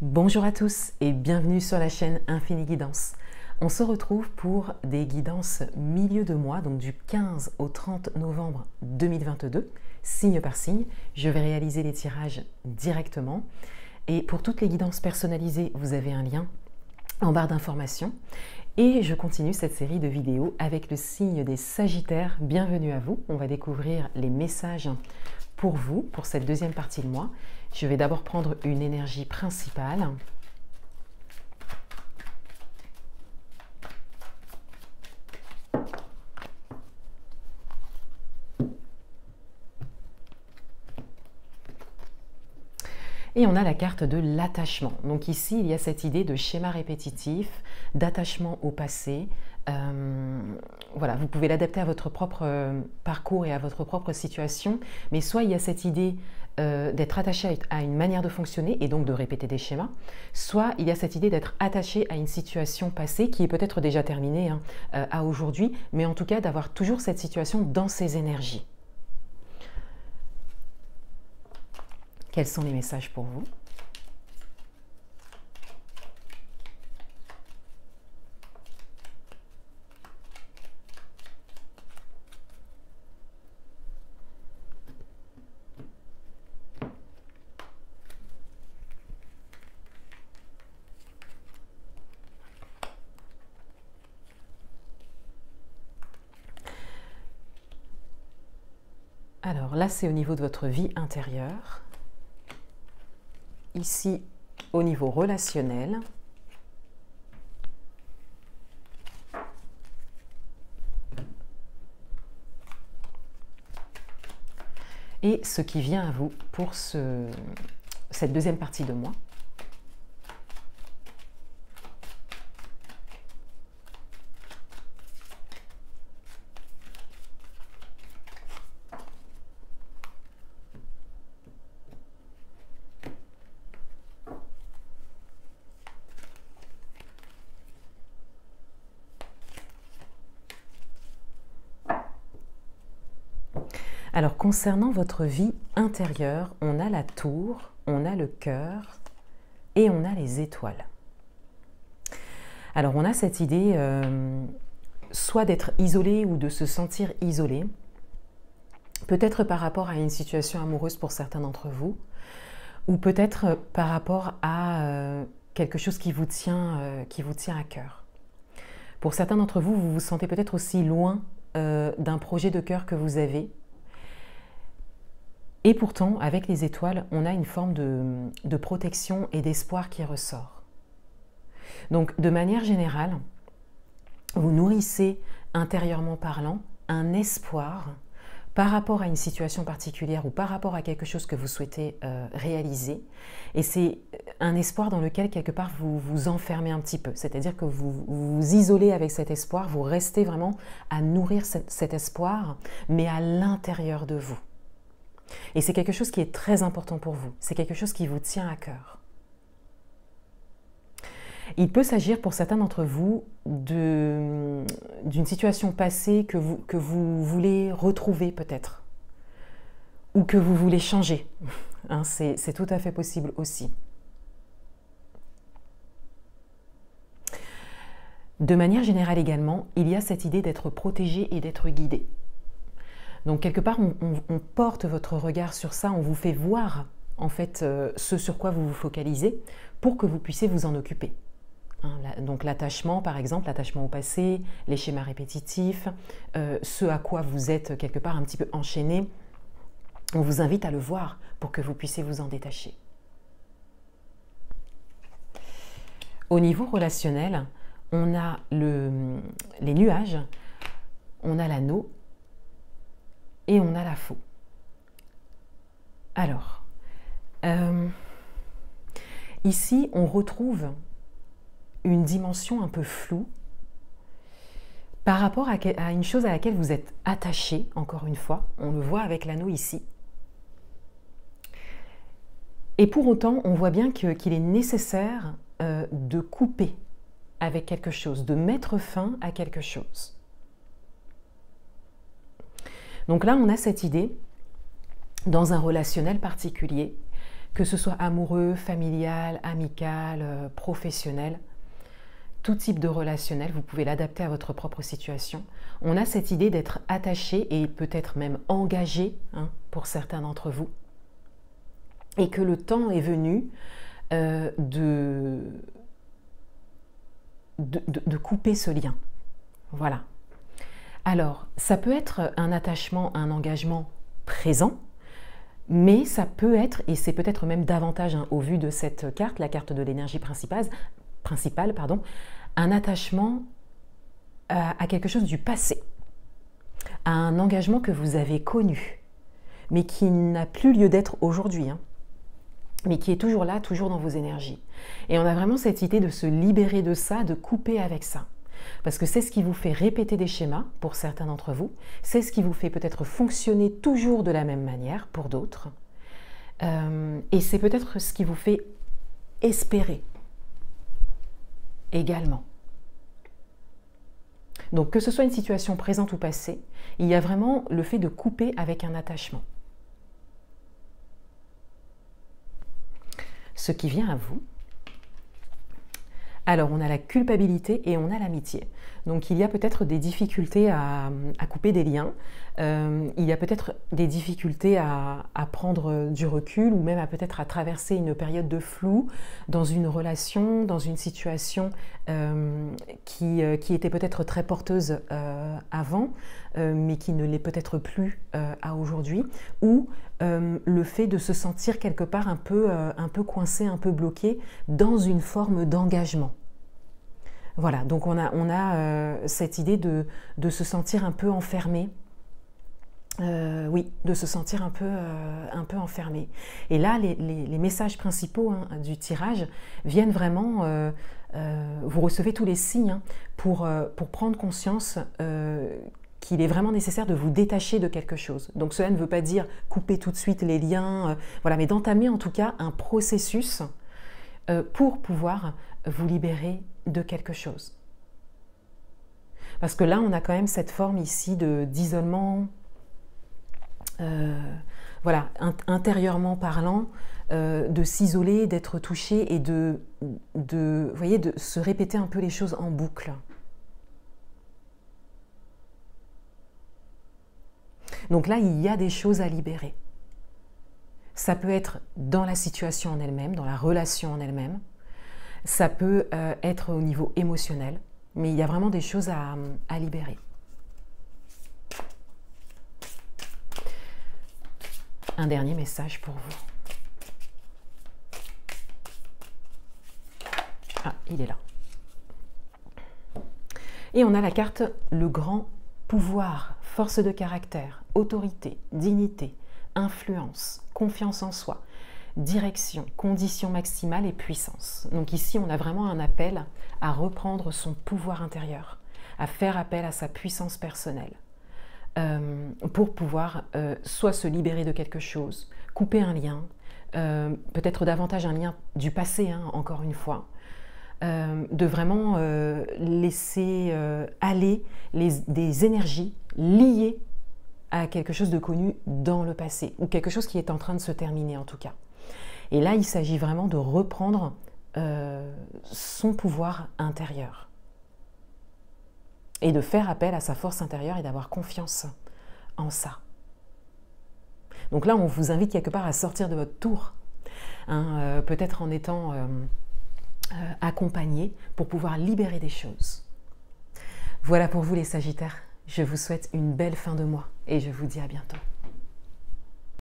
Bonjour à tous et bienvenue sur la chaîne Infini Guidance. On se retrouve pour des guidances milieu de mois, donc du 15 au 30 novembre 2022, signe par signe. Je vais réaliser les tirages directement. Et pour toutes les guidances personnalisées, vous avez un lien en barre d'informations. Et je continue cette série de vidéos avec le signe des Sagittaires. Bienvenue à vous. On va découvrir les messages pour vous, pour cette deuxième partie de mois. Je vais d'abord prendre une énergie principale. Et on a la carte de l'attachement. Donc ici, il y a cette idée de schéma répétitif, d'attachement au passé. Voilà, vous pouvez l'adapter à votre propre parcours et à votre propre situation. Mais soit il y a cette idée d'être attaché à une manière de fonctionner et donc de répéter des schémas, soit il y a cette idée d'être attaché à une situation passée qui est peut-être déjà terminée à aujourd'hui, mais en tout cas d'avoir toujours cette situation dans ses énergies. Quels sont les messages pour vous ? Alors là, c'est au niveau de votre vie intérieure. Ici, au niveau relationnel. Et ce qui vient à vous pour cette deuxième partie de mois. Alors, concernant votre vie intérieure, on a la tour, on a le cœur et on a les étoiles. Alors, on a cette idée soit d'être isolé ou de se sentir isolé, peut-être par rapport à une situation amoureuse pour certains d'entre vous, ou peut-être par rapport à quelque chose qui vous tient à cœur. Pour certains d'entre vous, vous vous sentez peut-être aussi loin d'un projet de cœur que vous avez. Et pourtant, avec les étoiles, on a une forme de protection et d'espoir qui ressort. Donc, de manière générale, vous nourrissez, intérieurement parlant, un espoir par rapport à une situation particulière ou par rapport à quelque chose que vous souhaitez réaliser. Et c'est un espoir dans lequel, quelque part, vous vous enfermez un petit peu. C'est-à-dire que vous vous isolez avec cet espoir, vous restez vraiment à nourrir cet espoir, mais à l'intérieur de vous. Et c'est quelque chose qui est très important pour vous. C'est quelque chose qui vous tient à cœur. Il peut s'agir pour certains d'entre vous d'une situation passée que vous voulez retrouver peut-être. Ou que vous voulez changer. Hein, c'est tout à fait possible aussi. De manière générale également, il y a cette idée d'être protégé et d'être guidé. Donc quelque part, on porte votre regard sur ça, on vous fait voir en fait ce sur quoi vous vous focalisez pour que vous puissiez vous en occuper. Donc l'attachement par exemple, l'attachement au passé, les schémas répétitifs, ce à quoi vous êtes quelque part un petit peu enchaîné, on vous invite à le voir pour que vous puissiez vous en détacher. Au niveau relationnel, on a les nuages, on a l'anneau, et on a la faux. Alors, ici, on retrouve une dimension un peu floue par rapport à une chose à laquelle vous êtes attaché, encore une fois. On le voit avec l'anneau ici. Et pour autant, on voit bien qu'il est nécessaire de couper avec quelque chose, de mettre fin à quelque chose. Donc là, on a cette idée, dans un relationnel particulier, que ce soit amoureux, familial, amical, professionnel, tout type de relationnel, vous pouvez l'adapter à votre propre situation. On a cette idée d'être attaché et peut-être même engagé, hein, pour certains d'entre vous, et que le temps est venu de couper ce lien. Voilà. Alors, ça peut être un attachement, un engagement présent, mais ça peut être, et c'est peut-être même davantage, hein, au vu de cette carte, la carte de l'énergie principale, un attachement à quelque chose du passé, à un engagement que vous avez connu, mais qui n'a plus lieu d'être aujourd'hui, hein, mais qui est toujours là, toujours dans vos énergies. Et on a vraiment cette idée de se libérer de ça, de couper avec ça. Parce que c'est ce qui vous fait répéter des schémas pour certains d'entre vous, c'est ce qui vous fait peut-être fonctionner toujours de la même manière pour d'autres, et c'est peut-être ce qui vous fait espérer également. Donc que ce soit une situation présente ou passée, il y a vraiment le fait de couper avec un attachement. Ce qui vient à vous. Alors on a la culpabilité et on a l'amitié. Donc il y a peut-être des difficultés à couper des liens, il y a peut-être des difficultés à prendre du recul ou même peut-être à traverser une période de flou dans une relation, dans une situation qui était peut-être très porteuse avant, mais qui ne l'est peut-être plus à aujourd'hui, ou le fait de se sentir quelque part un peu coincé, un peu bloqué dans une forme d'engagement. Voilà, donc on a cette idée de se sentir un peu enfermé. Oui, de se sentir un peu enfermé. Et là, les messages principaux, hein, du tirage viennent vraiment, vous recevez tous les signes, hein, pour prendre conscience qu'il est vraiment nécessaire de vous détacher de quelque chose. Donc cela ne veut pas dire couper tout de suite les liens, voilà, mais d'entamer en tout cas un processus pour pouvoir vous libérer de quelque chose. Parce que là, on a quand même cette forme ici d'isolement, voilà, intérieurement parlant, de s'isoler, d'être touché et vous voyez, de se répéter un peu les choses en boucle. Donc là, il y a des choses à libérer. Ça peut être dans la situation en elle-même, dans la relation en elle-même. Ça peut être au niveau émotionnel, mais il y a vraiment des choses à libérer. Un dernier message pour vous. Ah, il est là. Et on a la carte le grand pouvoir, force de caractère, autorité, dignité, influence, confiance en soi, direction, condition maximale et puissance. Donc ici, on a vraiment un appel à reprendre son pouvoir intérieur, à faire appel à sa puissance personnelle, pour pouvoir soit se libérer de quelque chose, couper un lien, peut-être davantage un lien du passé, hein, encore une fois, de vraiment laisser aller des énergies liées à quelque chose de connu dans le passé, ou quelque chose qui est en train de se terminer en tout cas. Et là, il s'agit vraiment de reprendre son pouvoir intérieur et de faire appel à sa force intérieure et d'avoir confiance en ça. Donc là, on vous invite quelque part à sortir de votre tour, hein, peut-être en étant accompagné pour pouvoir libérer des choses. Voilà pour vous les Sagittaires. Je vous souhaite une belle fin de mois et je vous dis à bientôt.